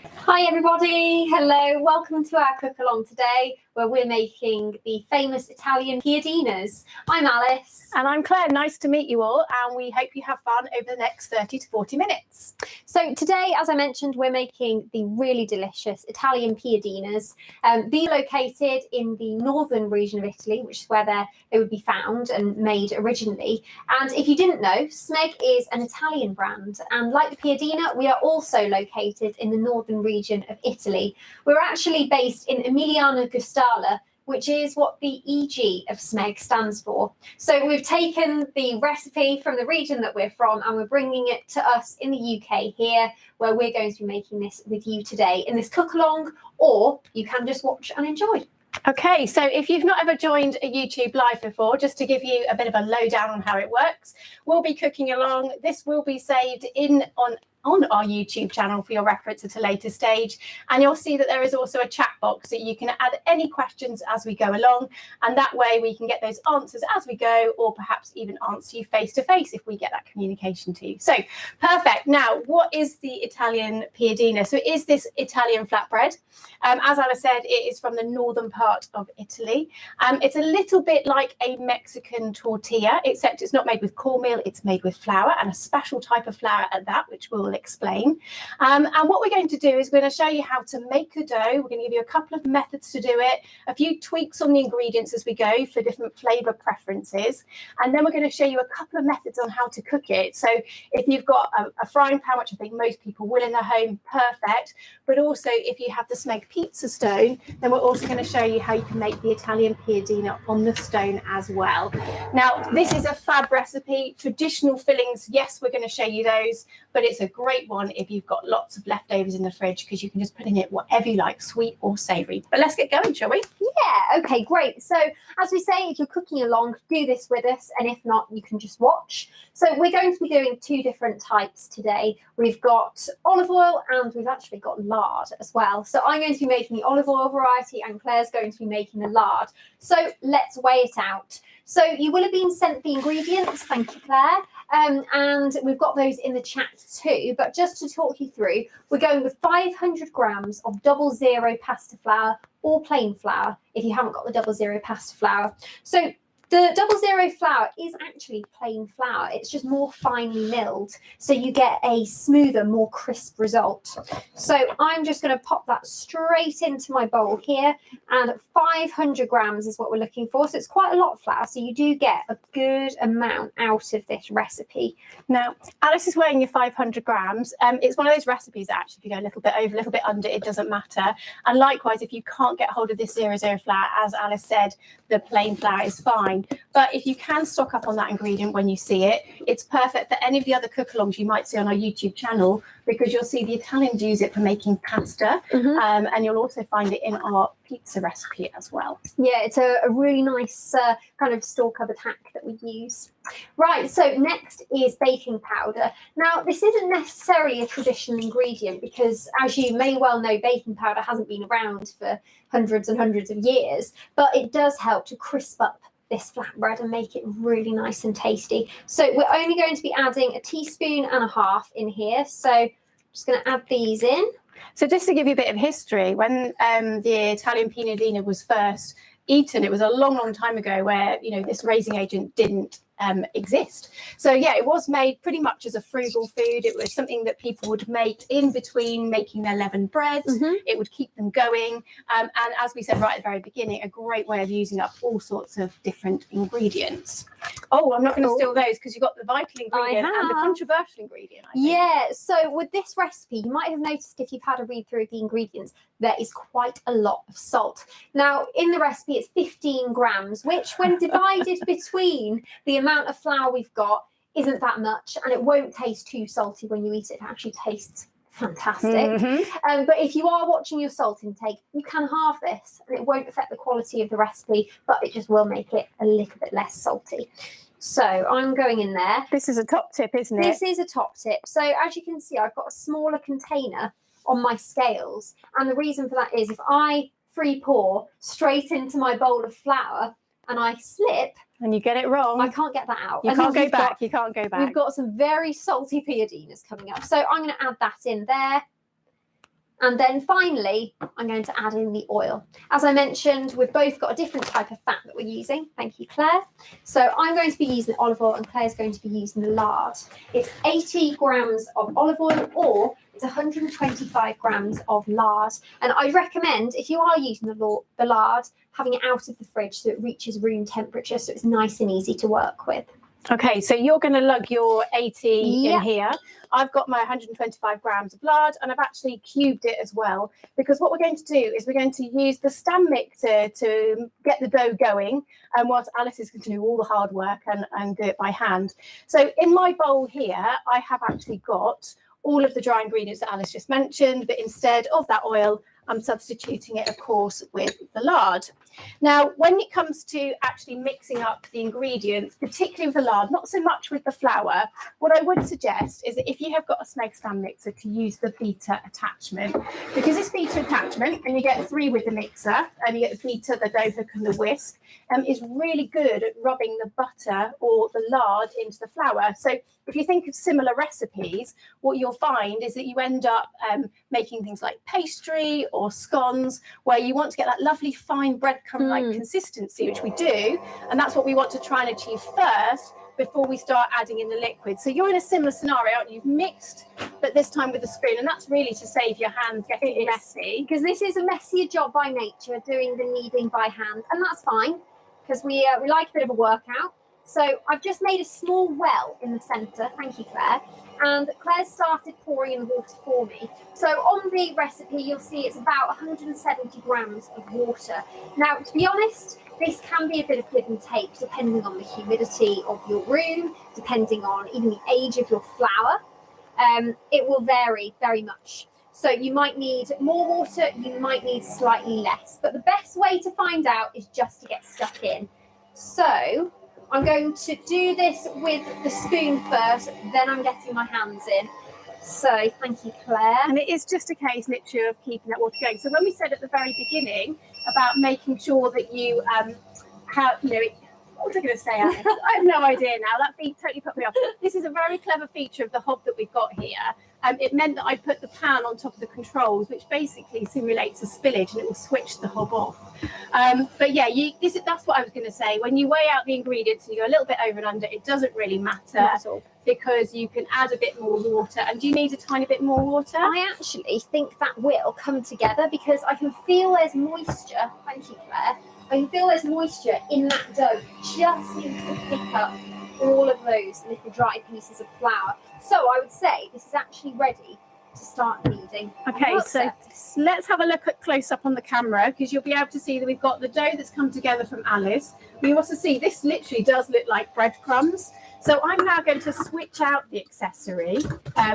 Hi everybody, hello, welcome to our cook along today where we're making the famous Italian piadinas. I'm Alice. And I'm Claire, nice to meet you all, and we hope you have fun over the next 30 to 40 minutes. So today, as I mentioned, we're making the really delicious Italian piadinas. These are located in the northern region of Italy, which is where they would be found and made originally. And if you didn't know, Smeg is an Italian brand, and like the piadina, we are also located in the northern region of Italy. We're actually based in Emiliano Gustala, which is what the EG of Smeg stands for. So we've taken the recipe from the region that we're from and we're bringing it to us in the UK here, where we're going to be making this with you today in this cook along, or you can just watch and enjoy. Okay, so if you've not ever joined a YouTube live before, just to give you a bit of a lowdown on how it works, we'll be cooking along. This will be saved on our YouTube channel for your reference at a later stage, and you'll see that there is also a chat box that you can add any questions as we go along, and that way we can get those answers as we go, or perhaps even answer you face to face if we get that communication to you. So perfect. Now, what is the Italian piadina? So it is this Italian flatbread. As Anna said, it is from the northern part of Italy. It's a little bit like a Mexican tortilla, except it's not made with cornmeal, it's made with flour, and a special type of flour at that, which we'll explain. And what we're going to do is we're going to show you how to make the dough. We're going to give you a couple of methods to do it, a few tweaks on the ingredients as we go for different flavour preferences, and then we're going to show you a couple of methods on how to cook it. So if you've got a frying pan, which I think most people will in their home, perfect, but also if you have the Smeg pizza stone, then we're also going to show you how you can make the Italian piadina on the stone as well. Now, this is a fab recipe. Traditional fillings, yes, we're going to show you those, but it's a great one if you've got lots of leftovers in the fridge, because you can just put in it whatever you like, sweet or savoury. But let's get going, shall we? Yeah, okay, great. So as we say, if you're cooking along, do this with us, and if not, you can just watch. So we're going to be doing two different types today. We've got olive oil and we've actually got lard as well. So I'm going to be making the olive oil variety and Claire's going to be making the lard. So let's weigh it out. So you will have been sent the ingredients, thank you Claire, and we've got those in the chat too, but just to talk you through, we're going with 500 grams of 00 pasta flour or plain flour if you haven't got the 00 pasta flour. So the 00 flour is actually plain flour, it's just more finely milled, so you get a smoother, more crisp result. So I'm just going to pop that straight into my bowl here, and 500 grams is what we're looking for, so it's quite a lot of flour, so you do get a good amount out of this recipe. Now, Alice is weighing your 500 grams. It's one of those recipes that actually if you go a little bit over, a little bit under, it doesn't matter. And likewise, if you can't get hold of this 00 flour, as Alice said, the plain flour is fine. But if you can stock up on that ingredient when you see it, it's perfect for any of the other cook-alongs you might see on our YouTube channel, because you'll see the Italians use it for making pasta, and you'll also find it in our pizza recipe as well. Yeah, it's a really nice kind of store cupboard hack that we use. Right, so next is baking powder. Now, this isn't necessarily a traditional ingredient because, as you may well know, baking powder hasn't been around for hundreds and hundreds of years, but it does help to crisp up this flatbread and make it really nice and tasty. So we're only going to be adding 1.5 teaspoons in here. So I'm just going to add these in. So just to give you a bit of history, when the Italian piadina was first eaten, it was a long, long time ago where, you know, this raising agent didn't exist. So yeah, it was made pretty much as a frugal food. It was something that people would make in between making their leavened breads. It would keep them going, and as we said right at the very beginning, a great way of using up all sorts of different ingredients. Oh, I'm not going to steal those because you've got the vital ingredient and the controversial ingredient, I think. Yeah, so with this recipe, you might have noticed if you've had a read through of the ingredients, there is quite a lot of salt. Now, in the recipe, it's 15 grams, which when divided between the amount of flour we've got isn't that much, and it won't taste too salty when you eat it. It actually tastes fantastic. But if you are watching your salt intake, you can halve this and it won't affect the quality of the recipe, but it just will make it a little bit less salty. So I'm going in there. This is a top tip, isn't it? This is a top tip. So as you can see, I've got a smaller container on my scales, and the reason for that is if I free pour straight into my bowl of flour and I slip and you get it wrong, I can't get that out. You can't go back. You can't go back. We've got some very salty piadinas coming up. So I'm going to add that in there. And then finally, I'm going to add in the oil. As I mentioned, we've both got a different type of fat that we're using. Thank you, Claire. So I'm going to be using olive oil and Claire's going to be using lard. It's 80 grams of olive oil or it's 125 grams of lard. And I'd recommend, if you are using the lard, having it out of the fridge so it reaches room temperature so it's nice and easy to work with. Okay, so you're going to lug your 80 in here. I've got my 125 grams of lard and I've actually cubed it as well, because what we're going to do is we're going to use the stand mixer to get the dough going, and whilst Alice is going to do all the hard work and do it by hand. So in my bowl here, I have actually got all of the dry ingredients that Alice just mentioned, but instead of that oil, I'm substituting it, of course, with the lard. Now, when it comes to actually mixing up the ingredients, particularly with the lard, not so much with the flour, what I would suggest is that if you have got a Smeg stand mixer, to use the beater attachment, because this beater attachment, and you get 3 with the mixer, and you get the beater, the dough hook, and the whisk, is really good at rubbing the butter or the lard into the flour. So if you think of similar recipes, what you'll find is that you end up making things like pastry or scones, where you want to get that lovely fine breadcrumb-like consistency, which we do, and that's what we want to try and achieve first before we start adding in the liquid. So you're in a similar scenario, aren't you? You've mixed, but this time with a spoon, and that's really to save your hands getting messy. Because this is a messier job by nature, doing the kneading by hand, and that's fine, because we like a bit of a workout. So I've just made a small well in the centre, thank you, Claire, and Claire started pouring in the water for me. So on the recipe, you'll see it's about 170 grams of water. Now, to be honest, this can be a bit of give and take depending on the humidity of your room, depending on even the age of your flour. It will vary very much. So you might need more water, you might need slightly less, but the best way to find out is just to get stuck in. So I'm going to do this with the spoon first, then I'm getting my hands in. So thank you, Claire. And it is just a case literally of keeping that water going. So when we said at the very beginning about making sure that you have, what was I going to say, Alice? I have no idea now. That beat totally put me off. This is a very clever feature of the hob that we've got here. It meant that I put the pan on top of the controls, which basically simulates a spillage, and it will switch the hob off. But yeah, that's what I was going to say. When you weigh out the ingredients and you go a little bit over and under, it doesn't really matter, because you can add a bit more water. And do you need a tiny bit more water? I actually think that will come together, because I can feel there's moisture. Thank you, Claire. I can feel there's moisture in that dough. Just needs to pick up all of those little dry pieces of flour. So I would say this is actually ready to start kneading. Okay, so let's have a look at close up on the camera, because you'll be able to see that we've got the dough that's come together from Alice. We also see this literally does look like breadcrumbs. So I'm now going to switch out the accessory,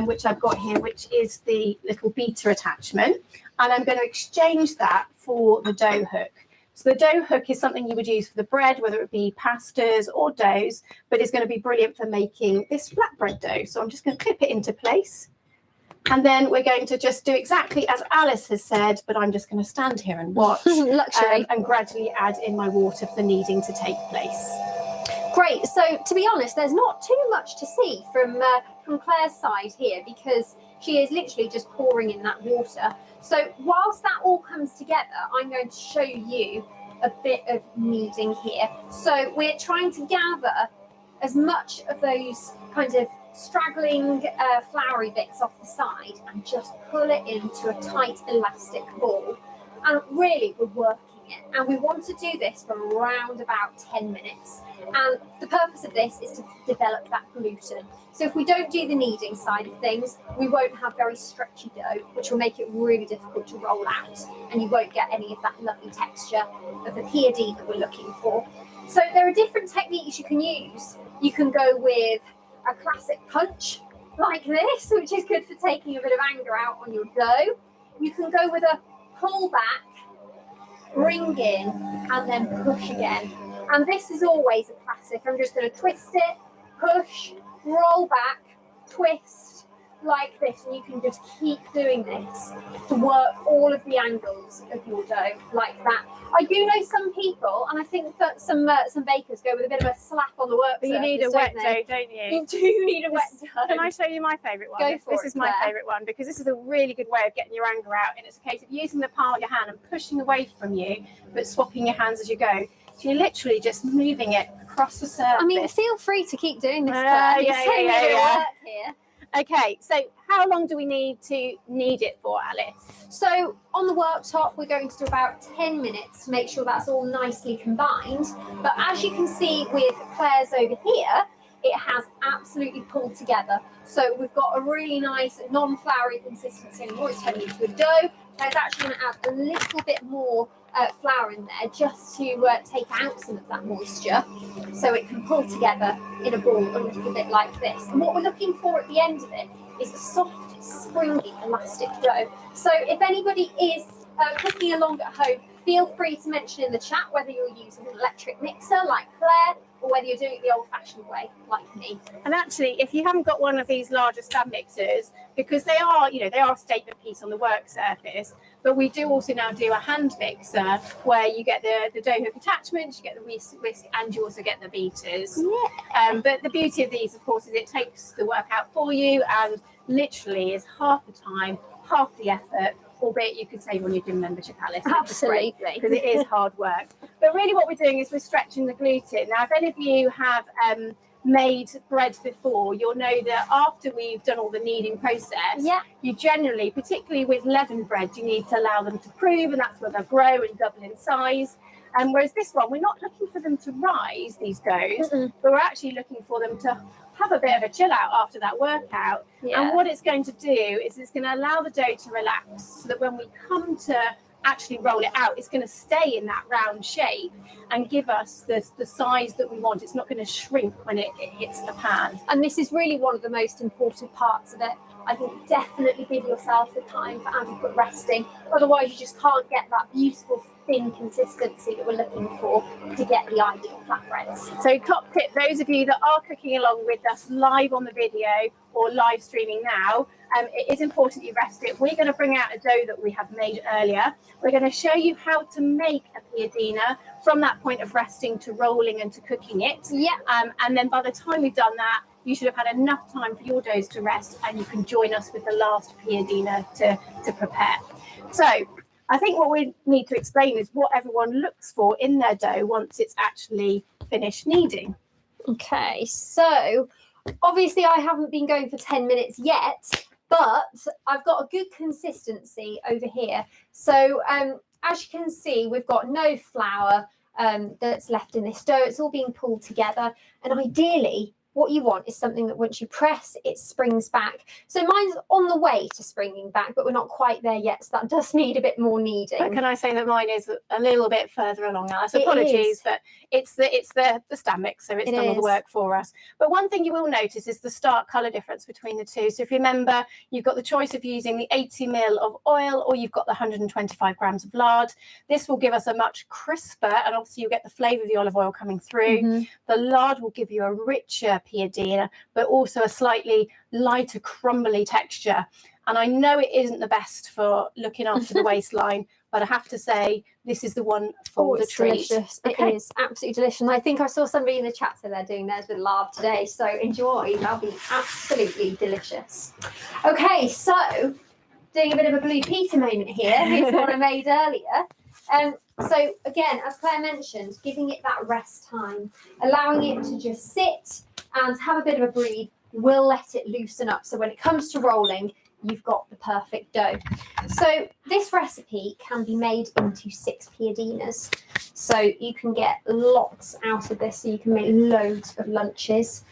which I've got here, which is the little beater attachment, and I'm going to exchange that for the dough hook. So the dough hook is something you would use for the bread, whether it be pastas or doughs, but it's going to be brilliant for making this flatbread dough. So I'm just going to clip it into place. And then we're going to just do exactly as Alice has said, but I'm just going to stand here and watch and gradually add in my water for the kneading to take place. Great. So to be honest, there's not too much to see from Claire's side here, because she is literally just pouring in that water. So whilst that all comes together, I'm going to show you a bit of kneading here. So we're trying to gather as much of those kind of straggling floury bits off the side and just pull it into a tight elastic ball. And really, we're working it. And we want to do this for around about 10 minutes. And the purpose of this is to develop that gluten. So if we don't do the kneading side of things, we won't have very stretchy dough, which will make it really difficult to roll out. And you won't get any of that lovely texture of the Piadine that we're looking for. So there are different techniques you can use. You can go with a classic punch like this, which is good for taking a bit of anger out on your dough. You can go with a pull back, bring in, and then push again. And this is always a classic. I'm just going to twist it, push, roll back, twist, like this, and you can just keep doing this to work all of the angles of your dough like that. I do know some people, and I think that some bakers go with a bit of a slap on the work. But you need a wet dough, don't you? You do need a wet dough. Can I show you my favourite one? Go for this it, is my Claire. favourite one, because this is a really good way of getting your anger out, and it's a case of using the palm of your hand and pushing away from you, but swapping your hands as you go. So you're literally just moving it across the surface. I mean, feel free to keep doing this, Claire. Yeah. Work here. Okay, so how long do we need to knead it for, Alice? So on the worktop, we're going to do about 10 minutes to make sure that's all nicely combined. But as you can see with Claire's over here, it has absolutely pulled together. So we've got a really nice non-floury consistency anymore. It's turning into a dough. Claire's actually going to add a little bit more flour in there just to take out some of that moisture, so it can pull together in a ball a little bit like this. And what we're looking for at the end of it is a soft, springy, elastic dough. So if anybody is cooking along at home, feel free to mention in the chat whether you're using an electric mixer like Claire, or whether you're doing it the old-fashioned way like me. And actually, if you haven't got one of these larger stand mixers, because they are, they are a statement piece on the work surface, but we do also now do a hand mixer where you get the dough hook attachments, you get the whisk, and you also get the beaters. Yeah. But the beauty of these, of course, is it takes the work out for you and literally is half the time, half the effort, albeit you could save on your gym membership, Alice. Absolutely. Because it is hard work. But really what we're doing is we're stretching the gluten. Now, if any of you have made bread before, you'll know that after we've done all the kneading process, you generally, particularly with leavened bread, you need to allow them to prove, and that's where they'll grow and double in size. And whereas this one, we're not looking for them to rise, these doughs, but we're actually looking for them to have a bit of a chill out after that workout. And what it's going to do is it's going to allow the dough to relax, so that when we come to actually roll it out, it's going to stay in that round shape and give us the size that we want. It's not going to shrink when it hits the pan. And this is really one of the most important parts of it. I think definitely give yourself the time for adequate resting. Otherwise, you just can't get that beautiful thin consistency that we're looking for to get the ideal flatbreads. So top tip, those of you that are cooking along with us live on the video or live streaming now, it is important you rest it. We're going to bring out a dough that we have made earlier. We're going to show you how to make a piadine from that point of resting to rolling and to cooking it. And then by the time we've done that, you should have had enough time for your doughs to rest, and you can join us with the last piadine to prepare. So I think what we need to explain is what everyone looks for in their dough once it's actually finished kneading. Okay, so obviously I haven't been going for 10 minutes yet, but I've got a good consistency over here. So as you can see, we've got no flour that's left in this dough. It's all being pulled together, and ideally what you want is something that once you press, it springs back. So mine's on the way to springing back, but we're not quite there yet. So that does need a bit more kneading. But can I say that mine is a little bit further along, Alice? Apologies, but it's the stand mix, so it's done all the work for us. But one thing you will notice is the stark colour difference between the two. So if you remember, you've got the choice of using the 80 ml of oil, or you've got the 125 grams of lard. This will give us a much crisper, and obviously you get the flavour of the olive oil coming through. The lard will give you a richer piadine, but also a slightly lighter, crumbly texture. And I know it isn't the best for looking after the waistline, but I have to say this is the one for the treat. Delicious. It is absolutely delicious. And I think I saw somebody in the chat say they're doing theirs with lard today, so enjoy. That'll be absolutely delicious. Okay, so doing a bit of a Blue Peter moment here. Here's one I made earlier. So again, as Claire mentioned, giving it that rest time, allowing it to just sit and have a bit of a breathe will let it loosen up. So when it comes to rolling, you've got the perfect dough. So this recipe can be made into 6 piadinas. So you can get lots out of this. So you can make loads of lunches.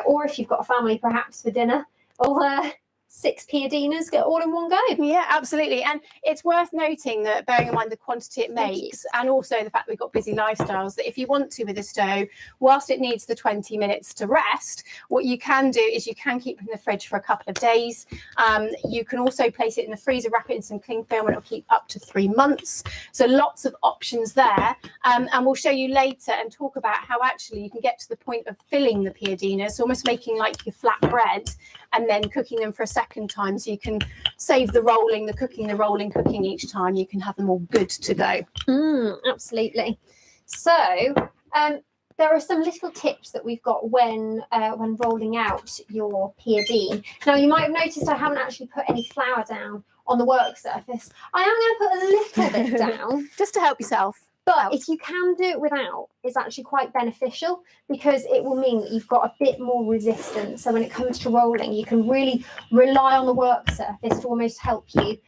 Or if you've got a family, perhaps for dinner, or 6 piadinas get all in one go. Yeah, absolutely. And it's worth noting that, bearing in mind the quantity it makes, and also the fact we've got busy lifestyles, that if you want to with this dough, whilst it needs the 20 minutes to rest, what you can do is you can keep it in the fridge for a couple of days. You can also place it in the freezer, wrap it in some cling film, and it'll keep up to 3 months. So lots of options there. And we'll show you later and talk about how actually you can get to the point of filling the piadinas, almost making like your flat bread, and then cooking them for a second time, so you can save the rolling, the cooking each time. You can have them all good to go. Absolutely. So there are some little tips that we've got when rolling out your Piadine. Now, you might have noticed I haven't actually put any flour down on the work surface. I am going to put a little bit down. Just to help yourself. But if you can do it without, it's actually quite beneficial, because it will mean that you've got a bit more resistance. So when it comes to rolling, you can really rely on the work surface to almost help you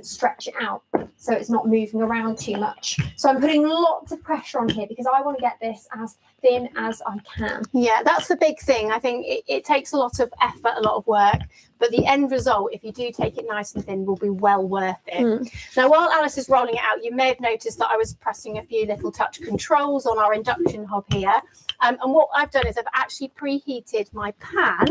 stretch it out, so it's not moving around too much. So I'm putting lots of pressure on here because I want to get this as thin as I can. Yeah, that's the big thing. I think it takes a lot of effort, a lot of work, but the end result, if you do take it nice and thin, will be well worth it. Now, while Alice is rolling it out, you may have noticed that I was pressing a few little touch controls on our induction hob here. And what I've done is I've actually preheated my pan,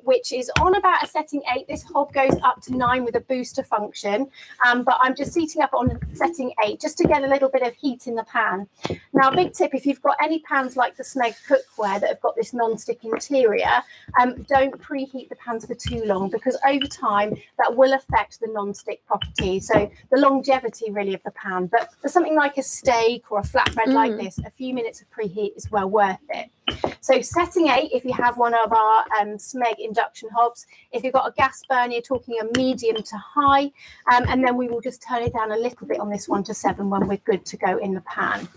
which is on about a setting 8. This hob goes up to 9 with a booster function, but I'm just seating up on setting 8 just to get a little bit of heat in the pan. Now, big tip, if you've got any pans like the Smeg cookware that have got this non-stick interior, don't preheat the pans for too long, because over time that will affect the non-stick properties, so the longevity really of the pan. But for something like a steak or a flatbread like this, a few minutes of preheat is well worth it. So setting 8, if you have one of our Smeg induction hobs. If you've got a gas burner, you're talking a medium to high, and then we will just turn it down a little bit on this 1 to 7 when we're good to go in the pan.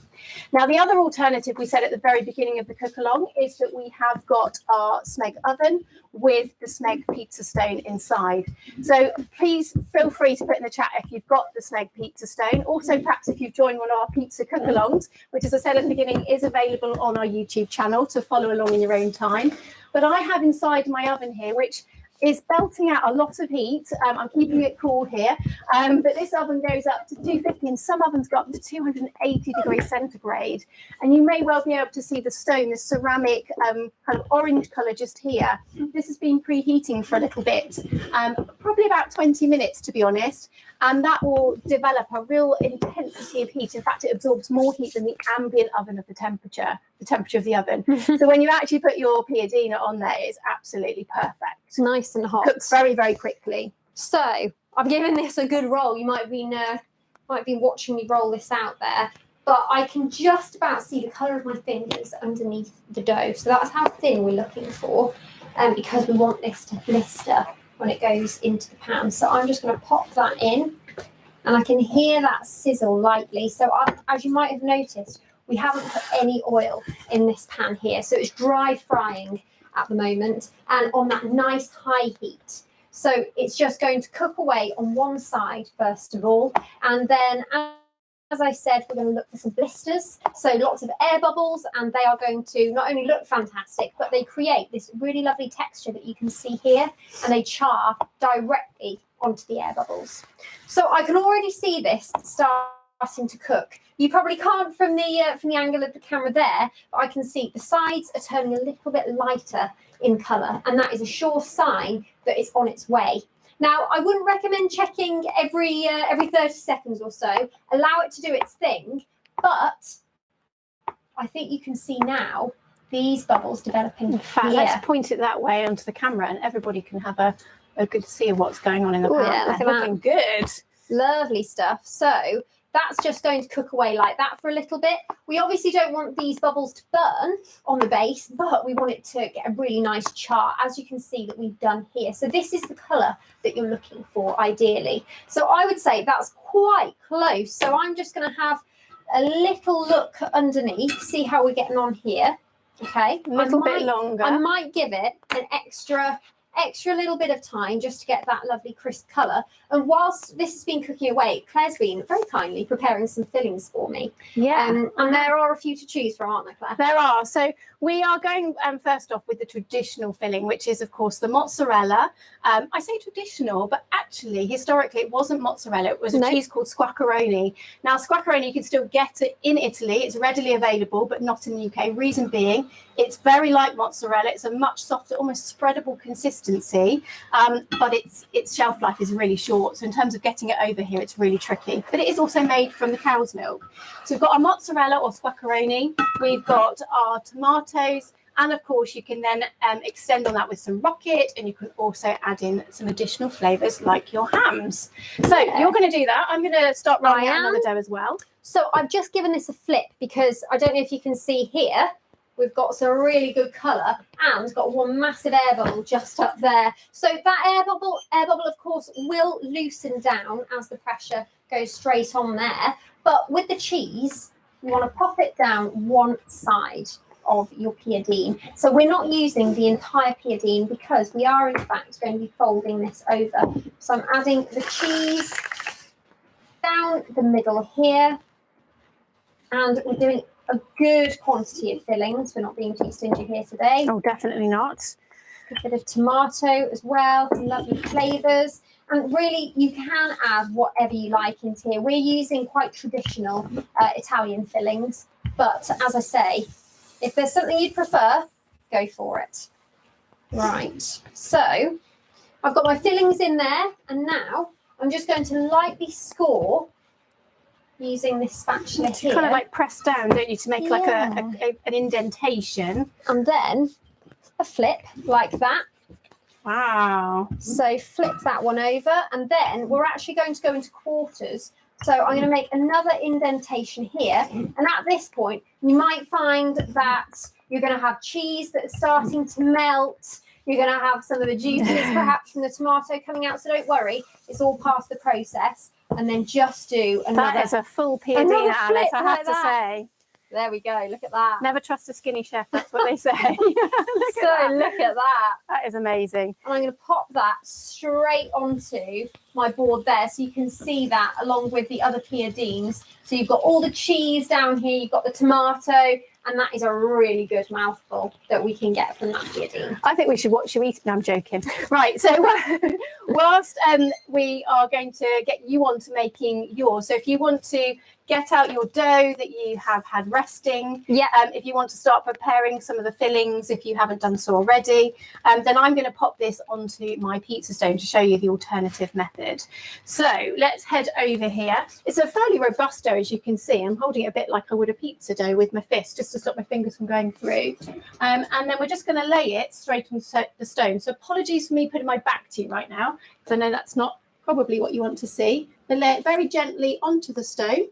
Now, the other alternative we said at the very beginning of the cook along is that we have got our Smeg oven with the Smeg pizza stone inside. So please feel free to put in the chat if you've got the Smeg pizza stone. Also, perhaps if you've joined one of our pizza cook alongs, which, as I said at the beginning, is available on our YouTube channel to follow along in your own time. But I have inside my oven here, which is belting out a lot of heat. I'm keeping it cool here, but this oven goes up to 250, and some ovens go up to 280 degrees centigrade. And you may well be able to see the stone, the ceramic kind of orange colour just here. This has been preheating for a little bit, probably about 20 minutes to be honest, and that will develop a real intensity of heat. In fact, it absorbs more heat than the ambient oven of the temperature of the oven. So when you actually put your Piadine on there, it's absolutely perfect. It's nice and hot. Cooks very, very quickly. So I've given this a good roll. You might have been watching me roll this out there, but I can just about see the colour of my fingers underneath the dough. So that's how thin we're looking for, because we want this to blister when it goes into the pan. So I'm just going to pop that in, and I can hear that sizzle lightly. So as you might have noticed, we haven't put any oil in this pan here. So it's dry frying at the moment and on that nice high heat. So it's just going to cook away on one side first of all, and then as I said, we're going to look for some blisters, so lots of air bubbles, and they are going to not only look fantastic, but they create this really lovely texture that you can see here, and they char directly onto the air bubbles. So I can already see this starting to cook. You probably can't from the angle of the camera there, but I can see the sides are turning a little bit lighter in colour, and that is a sure sign that it's on its way. Now, I wouldn't recommend checking every 30 seconds or so. Allow it to do its thing, but I think you can see now these bubbles developing. In fact, here. let's point it that way onto the camera, and everybody can have a good see of what's going on in the pan. Yeah, look at looking good. Lovely stuff. So that's just going to cook away like that for a little bit. We obviously don't want these bubbles to burn on the base, but we want it to get a really nice char, as you can see that we've done here. So this is the colour that you're looking for, ideally. So I would say that's quite close. So I'm just going to have a little look underneath, see how we're getting on here. Okay, a little bit longer. I might give it an extra little bit of time just to get that lovely crisp colour. And whilst this has been cooking away, Claire's been very kindly preparing some fillings for me. Yeah. And there are a few to choose from, aren't there, Claire? There are. So we are going first off with the traditional filling, which is, of course, the mozzarella. I say traditional, but actually, historically, it wasn't mozzarella. It was a cheese called squacquerone. Now, squacquerone, you can still get it in Italy. It's readily available, but not in the UK. Reason being, it's very like mozzarella. It's a much softer, almost spreadable consistency, but its shelf life is really short. So in terms of getting it over here, it's really tricky. But it is also made from the cow's milk. So we've got our mozzarella or squacquerone. We've got our tomatoes, And of course, you can then extend on that with some rocket, and you can also add in some additional flavours like your hams. So you're going to do that. I'm going to start rolling out another dough as well. So I've just given this a flip because I don't know if you can see here, we've got some really good colour and got one massive air bubble just up there. So that air bubble, of course, will loosen down as the pressure goes straight on there. But with the cheese, you want to pop it down one side of your piadine. So we're not using the entire piadine because we are in fact going to be folding this over. So I'm adding the cheese down the middle here, and we're doing a good quantity of fillings. We're not being too stingy here today. Oh, definitely not. A bit of tomato as well, lovely flavours. And really, you can add whatever you like into here. We're using quite traditional Italian fillings, but as I say, if there's something you'd prefer, go for it. Right, so I've got my fillings in there, and now I'm just going to lightly score using this spatula here. Kind of like press down, don't you, to make like an indentation. And then a flip like that. Wow. So flip that one over, and then we're actually going to go into quarters. So I'm going to make another indentation here. And at this point, you might find that you're going to have cheese that's starting to melt. You're going to have some of the juices perhaps from the tomato coming out. So don't worry, it's all part of the process. And then just do another. That is a full piadine, Alice, I have to say. There we go. Look at that. Never trust a skinny chef. That's what they say. Look at that. That is amazing. And I'm going to pop that straight onto my board there, so you can see that along with the other piadines. So you've got all the cheese down here. You've got the tomato. And that is a really good mouthful that we can get from that piadine. I think we should watch you eat. No, I'm joking. Right, so whilst we are going to get you on to making yours, so if you want to get out your dough that you have had resting, if you want to start preparing some of the fillings, if you haven't done so already, then I'm going to pop this onto my pizza stone to show you the alternative method. So let's head over here. It's a fairly robust dough, as you can see. I'm holding it a bit like I would a pizza dough with my fist, just to stop my fingers from going through. And then we're just going to lay it straight on the stone. So apologies for me putting my back to you right now, because I know that's not probably what you want to see. But lay it very gently onto the stone.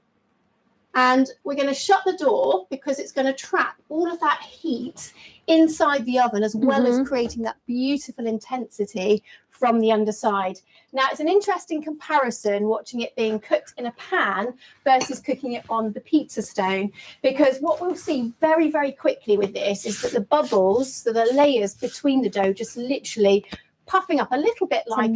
And we're going to shut the door because it's going to trap all of that heat inside the oven, as well as creating that beautiful intensity from the underside. Now, it's an interesting comparison watching it being cooked in a pan versus cooking it on the pizza stone, because what we'll see very, very quickly with this is that the bubbles, so the layers between the dough, just literally puffing up a little bit like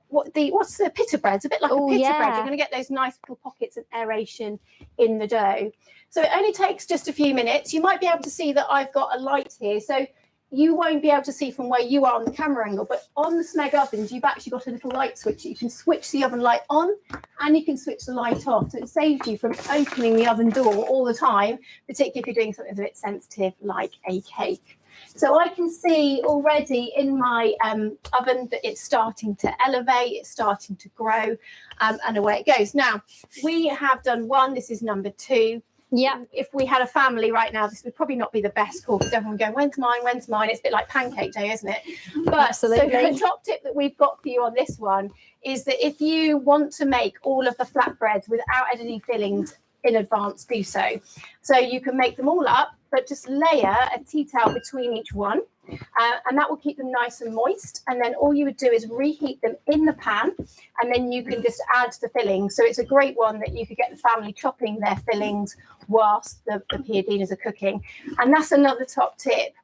what's the pita bread? It's a bit like a pita bread. You're going to get those nice little pockets of aeration in the dough. So it only takes just a few minutes. You might be able to see that I've got a light here. So you won't be able to see from where you are on the camera angle, but on the Smeg ovens, you've actually got a little light switch. You can switch the oven light on and you can switch the light off. So it saves you from opening the oven door all the time, particularly if you're doing something a bit sensitive like a cake. So I can see already in my oven that it's starting to elevate, it's starting to grow, and away it goes. Now, we have done one, this is number 2. Yeah. If we had a family right now, this would probably not be the best call, because everyone going, when's mine, when's mine? It's a bit like pancake day, isn't it? But absolutely. So the top tip that we've got for you on this one is that if you want to make all of the flatbreads without any fillings in advance, do so. So you can make them all up, but just layer a tea towel between each one, and that will keep them nice and moist. And then all you would do is reheat them in the pan, and then you can just add the fillings. So it's a great one that you could get the family chopping their fillings whilst the piadinas are cooking. And that's another top tip.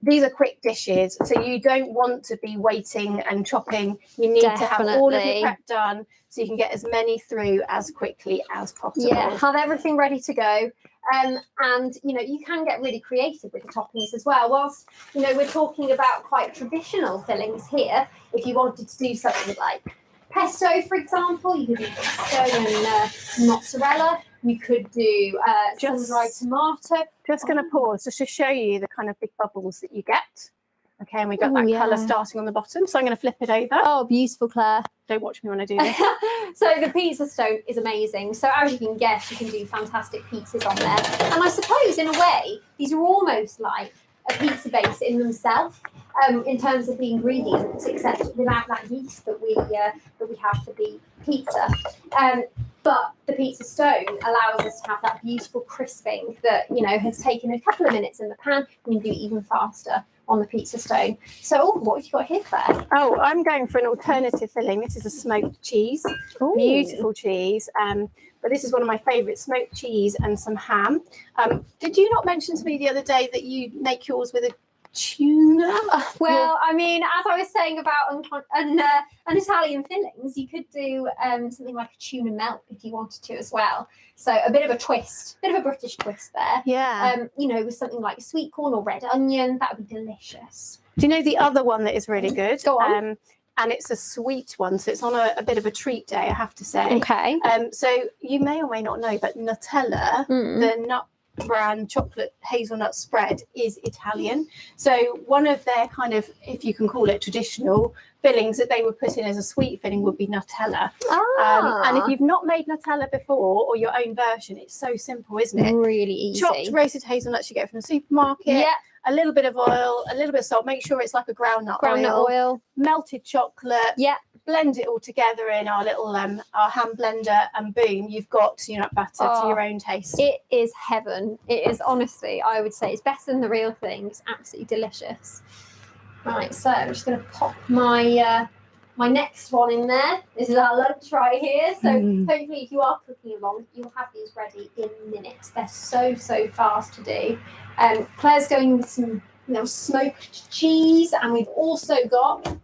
These are quick dishes, so you don't want to be waiting and chopping. You need to have all of your prep done so you can get as many through as quickly as possible. Yeah, have everything ready to go. And, you know, you can get really creative with the toppings as well. Whilst, you know, we're talking about quite traditional fillings here, if you wanted to do something like pesto, for example, you could do pesto and mozzarella. You could do sun-dried tomato. Just going to pause just to show you the kind of big bubbles that you get. Okay, and we got Ooh, that yeah. colour starting on the bottom. So I'm going to flip it over. Oh, beautiful, Claire. Don't watch me when I do this. So the pizza stone is amazing. So as you can guess, you can do fantastic pizzas on there. And I suppose in a way, these are almost like a pizza base in themselves, in terms of the ingredients, except without that yeast that we have for the pizza. But the pizza stone allows us to have that beautiful crisping that, you know, has taken a couple of minutes in the pan. We can do it even faster on the pizza stone. So, what have you got here, Claire? Oh, I'm going for an alternative filling. This is a smoked cheese. Ooh. Beautiful cheese. But this is one of my favourites, smoked cheese and some ham. Did you not mention to me the other day that you make yours with a tuna? Well, I mean, as I was saying about an Italian fillings, you could do something like a tuna melt if you wanted to as well. So a bit of a twist, bit of a British twist there. Yeah. You know, with something like sweet corn or red onion, that would be delicious. Do you know the other one that is really good? Go on. And it's a sweet one, so it's on a bit of a treat day, I have to say. Okay. So you may or may not know, but Nutella, the nut brand chocolate hazelnut spread, is Italian. So one of their kind of, if you can call it traditional fillings that they would put in as a sweet filling would be Nutella. And if you've not made Nutella before, or your own version, it's so simple, isn't it? Really easy. Chopped roasted hazelnuts you get from the supermarket. Yeah. A little bit of oil, a little bit of salt. Make sure it's like a groundnut oil. Melted chocolate. Yeah. Blend it all together in our little our hand blender, and boom, you've got nut butter to your own taste. It is heaven. It is, honestly, I would say it's better than the real thing. It's absolutely delicious. Right, so I'm just going to pop my my next one in there. This is our lunch right here. So hopefully, if you are cooking along, you'll have these ready in minutes. They're so fast to do. Claire's going with some smoked cheese, and we've also got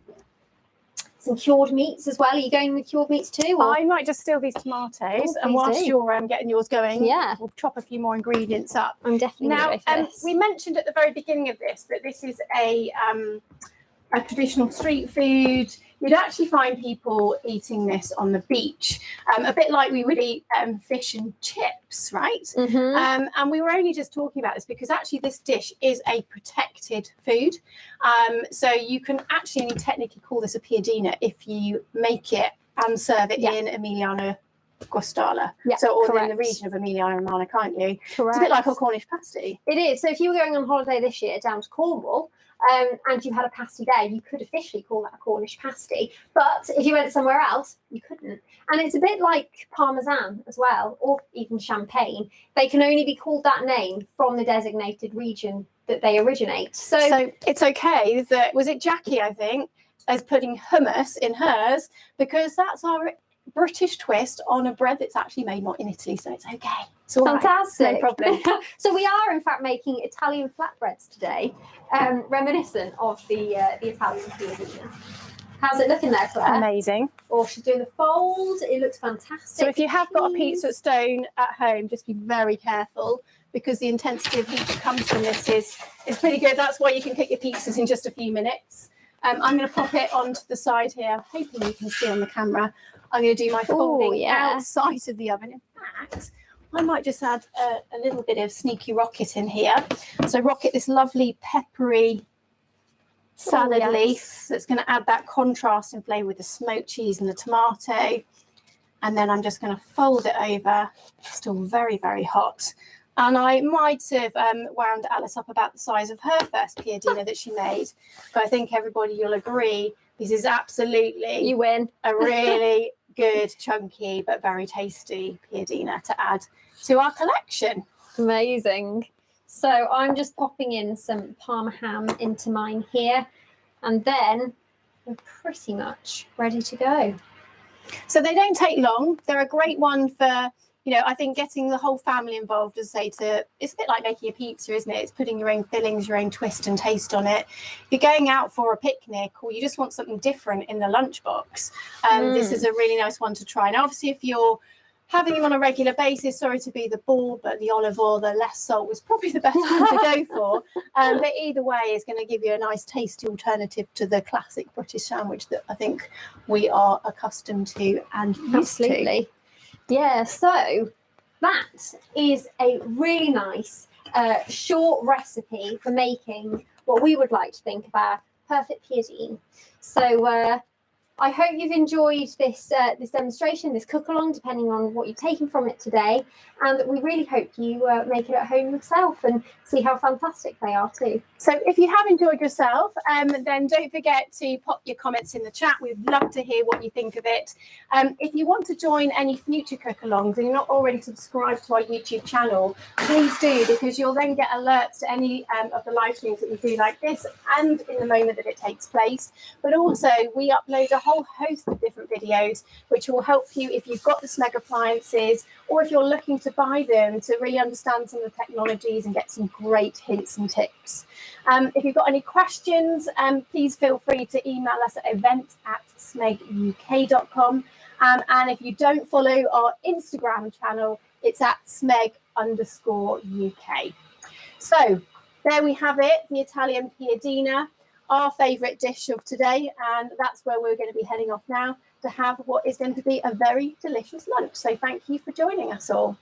some cured meats as well. Are you going with cured meats too? Or? I might just steal these tomatoes, and whilst you're getting yours going, we'll chop a few more ingredients up. I'm definitely going to go for this. We mentioned at the very beginning of this that this is a traditional street food. You'd actually find people eating this on the beach, a bit like we would eat fish and chips, right? And we were only just talking about this because actually this dish is a protected food. So you can actually only technically call this a piadina if you make it and serve it in Emiliano Guastalla. Or in the region of Emiliano Romagna, can't you? Correct. It's a bit like a Cornish pasty. It is. So if you were going on holiday this year down to Cornwall, and you had a pasty there, you could officially call that a Cornish pasty. But if you went somewhere else, you couldn't. And it's a bit like Parmesan as well, or even Champagne. They can only be called that name from the designated region that they originate. So it's okay that, was it Jackie, I think, as putting hummus in hers, because that's our British twist on a bread that's actually made not in Italy, so it's okay. It's all fantastic. Right. No problem. So we are in fact making Italian flatbreads today, reminiscent of the Italian piadina. How's it looking there, Claire? Amazing. Oh, she's doing the fold. It looks fantastic. So if you have got a pizza stone at home, just be very careful, because the intensity of heat that comes from this is pretty good. That's why you can cook your pizzas in just a few minutes. I'm going to pop it onto the side here, hoping you can see on the camera. I'm going to do my folding outside of the oven. In fact, I might just add a little bit of sneaky rocket in here. So rocket, this lovely peppery salad leaf that's going to add that contrast and flavour with the smoked cheese and the tomato. And then I'm just going to fold it over, still very hot. And I might have wound Alice up about the size of her first piadina that she made. But I think everybody, you'll agree, this is absolutely you win a really good, chunky, but very tasty piadina to add to our collection. Amazing. So I'm just popping in some Parma ham into mine here, and then we're pretty much ready to go. So they don't take long. They're a great one for, I think getting the whole family involved, as I say, it's a bit like making a pizza, isn't it? It's putting your own fillings, your own twist and taste on it. If you're going out for a picnic, or you just want something different in the lunchbox, this is a really nice one to try. Now, obviously, if you're having them on a regular basis, sorry to be the ball, but the olive oil, the less salt was probably the best one to go for. But either way, is going to give you a nice tasty alternative to the classic British sandwich that I think we are accustomed to and used to. Yeah, so that is a really nice short recipe for making what we would like to think of our perfect piadine. So I hope you've enjoyed this this demonstration, this cook along, depending on what you've taken from it today. And we really hope you make it at home yourself and see how fantastic they are too. So if you have enjoyed yourself, then don't forget to pop your comments in the chat. We'd love to hear what you think of it. If you want to join any future cook-alongs and you're not already subscribed to our YouTube channel, please do, because you'll then get alerts to any of the live streams that we do like this and in the moment that it takes place. But also we upload a whole host of different videos which will help you if you've got the Smeg appliances or if you're looking to buy them to really understand some of the technologies and get some great hints and tips. If you've got any questions, please feel free to email us at event@smeguk.com. And if you don't follow our Instagram channel, it's at smeg_UK. So there we have it, the Italian piadina, our favourite dish of today. And that's where we're going to be heading off now to have what is going to be a very delicious lunch. So thank you for joining us all.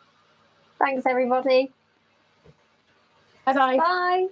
Thanks, everybody. Bye-bye. Bye.